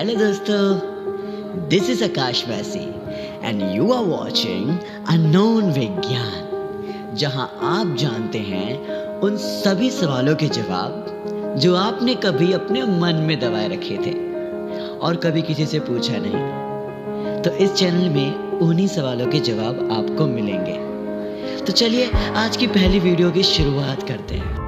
Hello दोस्तों, this is Akash वैसी and you are watching unknown Vigyan, जहां आप जानते हैं उन सभी सवालों के जवाब जो आपने कभी अपने मन में दबाए रखे थे और कभी किसी से पूछा नहीं। तो इस चैनल में उन्हीं सवालों के जवाब आपको मिलेंगे। तो चलिए आज की पहली वीडियो की शुरुआत करते हैं।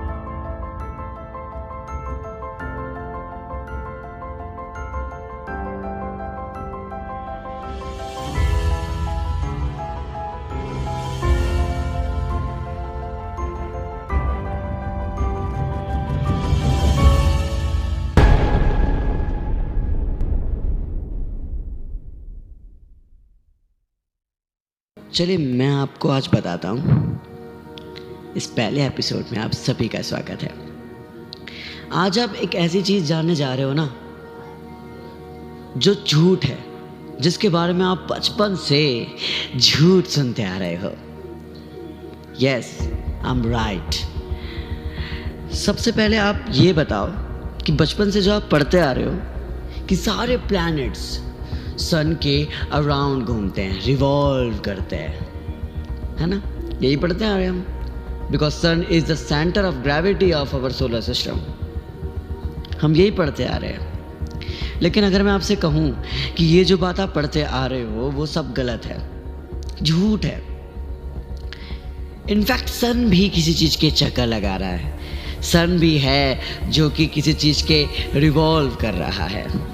चलिए मैं आपको आज बताता हूँ। इस पहले एपिसोड में आप सभी का स्वागत है। आज आप एक ऐसी चीज़ जानने जा रहे हो ना, जो झूठ है, जिसके बारे में आप बचपन से झूठ सुनते आ रहे हो। Yes, I am right. सबसे पहले आप ये बताओ कि बचपन से जो आप पढ़ते आ रहे हो कि सारे प्लैनेट्स सन के अराउंड घूमते हैं, रिवॉल्व करते हैं, है ना? यही पढ़ते आ रहे हम, because sun is the centre of gravity of our solar system. हम यही पढ़ते आ रहे हैं। लेकिन अगर मैं आपसे कहूँ कि ये जो बात आप पढ़ते आ रहे हो वो सब गलत है, झूठ है। इनफैक्ट सन भी किसी चीज़ के चक्कर लगा रहा है। सन भी है जो कि किसी चीज़ के रिवॉल्व कर रहा है।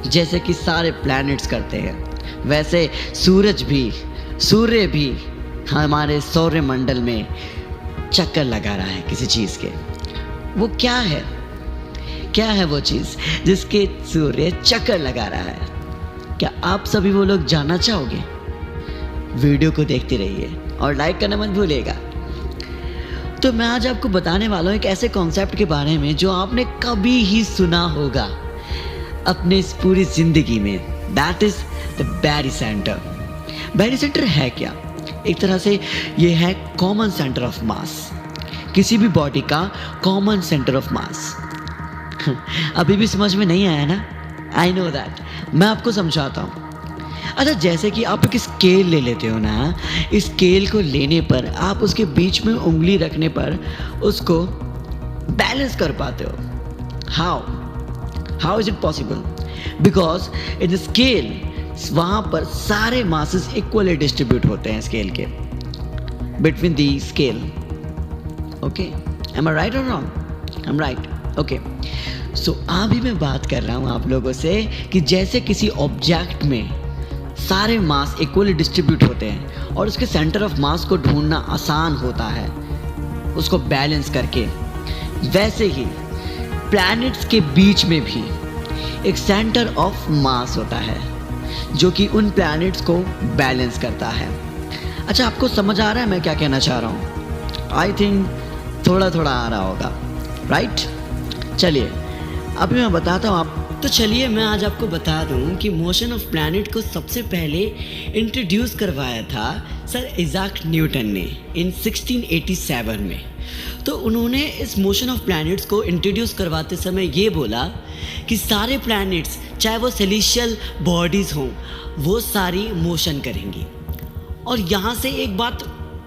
जैसे कि सारे प्लैनेट्स करते हैं, वैसे सूर्य भी हमारे सौरमंडल में चक्कर लगा रहा है किसी चीज़ के। वो क्या है वो चीज़ जिसके सूर्य चक्कर लगा रहा है? क्या आप सभी वो लोग जानना चाहोगे? वीडियो को देखते रहिए और लाइक करना मत भूलिएगा। तो मैं आज आपको बताने वाला हूँ एक ऐसे कॉन्सेप्ट के बारे में जो आपने कभी ही सुना होगा अपने इस पूरी जिंदगी में। That is the barycentre. Barycentre है क्या? एक तरह से ये है कॉमन सेंटर ऑफ मास, किसी भी बॉडी का कॉमन सेंटर ऑफ मास। अभी भी समझ में नहीं आया ना? I know that. मैं आपको समझाता हूँ। अच्छा, जैसे कि आप एक स्केल ले लेते हो ना, इस स्केल को लेने पर आप उसके बीच में उंगली रखने पर उसको बैलेंस कर पाते हो। How is it possible? Because in the scale, वहाँ पर सारे masses equally distribute होते हैं स्केल के, between the scale. Okay? Am I right or wrong? I'm right. Okay. So अभी मैं बात कर रहा हूँ आप लोगों से कि जैसे किसी ऑब्जेक्ट में सारे मास इक्वली डिस्ट्रीब्यूट होते हैं और उसके सेंटर ऑफ मास को ढूंढना आसान होता है उसको बैलेंस करके, वैसे ही प्लैनेट्स के बीच में भी एक सेंटर ऑफ मास होता है जो कि उन प्लैनेट्स को बैलेंस करता है। अच्छा, आपको समझ आ रहा है मैं क्या कहना चाह रहा हूँ? आई थिंक थोड़ा थोड़ा आ रहा होगा, राइट? चलिए अभी मैं बताता हूँ तो चलिए मैं आज आपको बता दूँ कि मोशन ऑफ प्लैनेट को सबसे पहले इंट्रोड्यूस करवाया था सर इज़ाक न्यूटन ने इन 1687 में। तो उन्होंने इस मोशन ऑफ प्लैनेट्स को इंट्रोड्यूस करवाते समय ये बोला कि सारे प्लैनेट्स, चाहे वो सेलेस्टियल बॉडीज़ हों, वो सारी मोशन करेंगी। और यहाँ से एक बात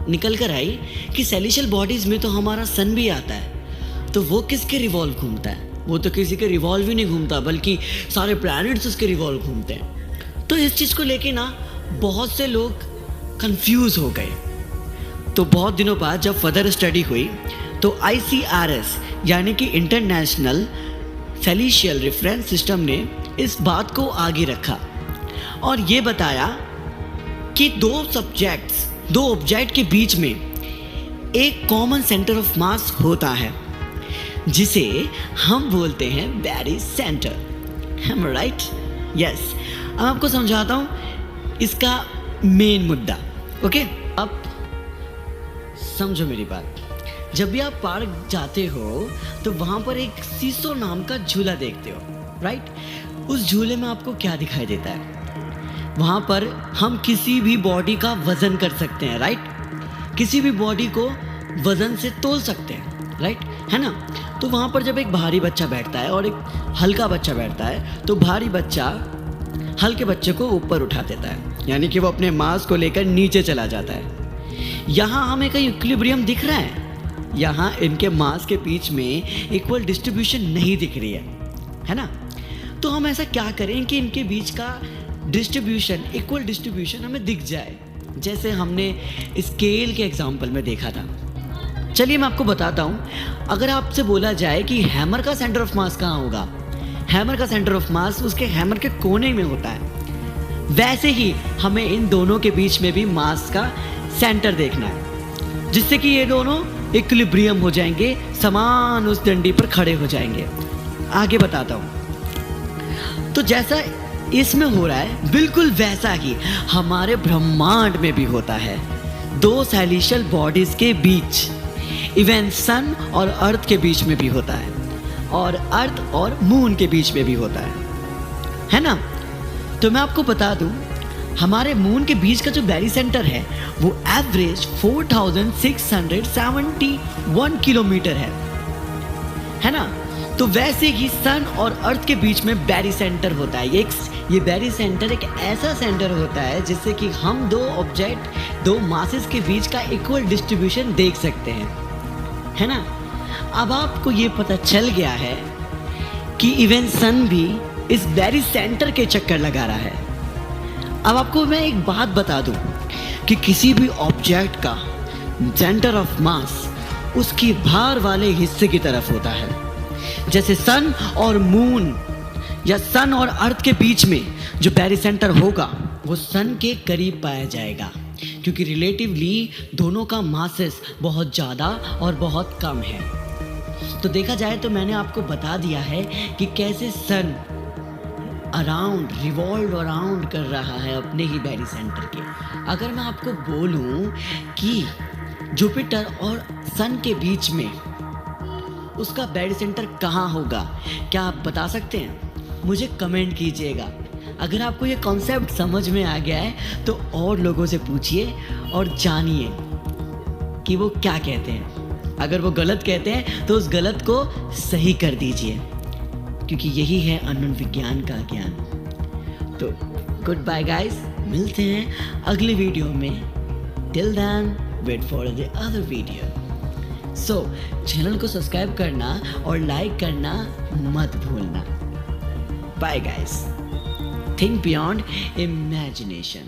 निकल कर आई कि सेलेस्टियल बॉडीज़ में तो हमारा सन भी आता है, तो वो किसके रिवॉल्व घूमता है? वो तो किसी के रिवॉल्व ही नहीं घूमता, बल्कि सारे प्लैनेट्स उसके रिवॉल्व घूमते हैं। तो इस चीज़ को लेके ना बहुत से लोग कंफ्यूज हो गए। तो बहुत दिनों बाद जब फर्दर स्टडी हुई तो ICRS यानी कि इंटरनेशनल सेलेस्टियल रेफरेंस सिस्टम ने इस बात को आगे रखा और ये बताया कि दो ऑब्जेक्ट के बीच में एक कॉमन सेंटर ऑफ मास होता है जिसे हम बोलते हैं बैरी centre. Am I right? Yes. अब आपको समझाता हूँ इसका मेन मुद्दा। ओके, अब समझो मेरी बात। जब भी आप पार्क जाते हो तो वहाँ पर एक सीसो नाम का झूला देखते हो, राइट? उस झूले में आपको क्या दिखाई देता है? वहाँ पर हम किसी भी बॉडी का वजन कर सकते हैं, राइट? किसी भी बॉडी को वजन से तोल सकते हैं, राइट? है ना। तो वहाँ पर जब एक भारी बच्चा बैठता है और एक हल्का बच्चा बैठता है, तो भारी बच्चा हल्के बच्चे को ऊपर उठा देता है, यानी कि वो अपने मास को लेकर नीचे चला जाता है। यहाँ हमें कहीं इक्विलिब्रियम दिख रहा है? यहाँ इनके मास के बीच में इक्वल डिस्ट्रीब्यूशन नहीं दिख रही है ना। तो हम ऐसा क्या करें कि इनके बीच का डिस्ट्रीब्यूशन, इक्वल डिस्ट्रीब्यूशन हमें दिख जाए, जैसे हमने स्केल के एग्जाम्पल में देखा था। चलिए मैं आपको बताता हूँ। अगर आपसे बोला जाए कि हैमर का सेंटर ऑफ मास कहाँ होगा, हैमर का सेंटर ऑफ मास उसके हैमर के कोने में होता है। वैसे ही हमें इन दोनों के बीच में भी मास का सेंटर देखना है, जिससे कि ये दोनों इक्विलिब्रियम हो जाएंगे, समान उस डंडी पर खड़े हो जाएंगे। आगे बताता हूँ। तो जैसा इसमें हो रहा है, बिल्कुल वैसा ही हमारे ब्रह्मांड में भी होता है। दो सेलेस्टियल बॉडीज के बीच, इवन सन और अर्थ के बीच में भी होता है, और अर्थ और मून के बीच में भी होता है ना। तो मैं आपको बता दूं, हमारे मून के बीच का जो बैरी सेंटर है वो एवरेज 4671 किलोमीटर है ना। तो वैसे ही सन और अर्थ के बीच में बैरी सेंटर होता है। ये बैरी सेंटर एक ऐसा सेंटर होता है जिससे कि हम दो ऑब्जेक्ट, दो मासेस के बीच का इक्वल डिस्ट्रीब्यूशन देख सकते हैं, है ना। अब आपको ये पता चल गया है कि इवन सन भी इस बैरी सेंटर के चक्कर लगा रहा है। अब आपको मैं एक बात बता दूं कि किसी भी ऑब्जेक्ट का सेंटर ऑफ मास उसकी बाहर वाले हिस्से की तरफ होता है। जैसे सन और मून या सन और अर्थ के बीच में जो बैरी सेंटर होगा वो सन के करीब पाया जाएगा, क्योंकि रिलेटिवली दोनों का मासेस बहुत ज़्यादा और बहुत कम है। तो देखा जाए तो मैंने आपको बता दिया है कि कैसे सन रिवॉल्व अराउंड कर रहा है अपने ही बैरी सेंटर के। अगर मैं आपको बोलूं कि जुपिटर और सन के बीच में उसका बैरी सेंटर कहाँ होगा, क्या आप बता सकते हैं? मुझे कमेंट कीजिएगा। अगर आपको ये कॉन्सेप्ट समझ में आ गया है तो और लोगों से पूछिए और जानिए कि वो क्या कहते हैं। अगर वो गलत कहते हैं तो उस गलत को सही कर दीजिए, क्योंकि यही है अनंत विज्ञान का ज्ञान। तो गुड बाय गाइस, मिलते हैं अगले वीडियो में। Till then wait for the other video. So channel को सब्सक्राइब करना और लाइक करना मत भूलना। Bye guys, think beyond imagination.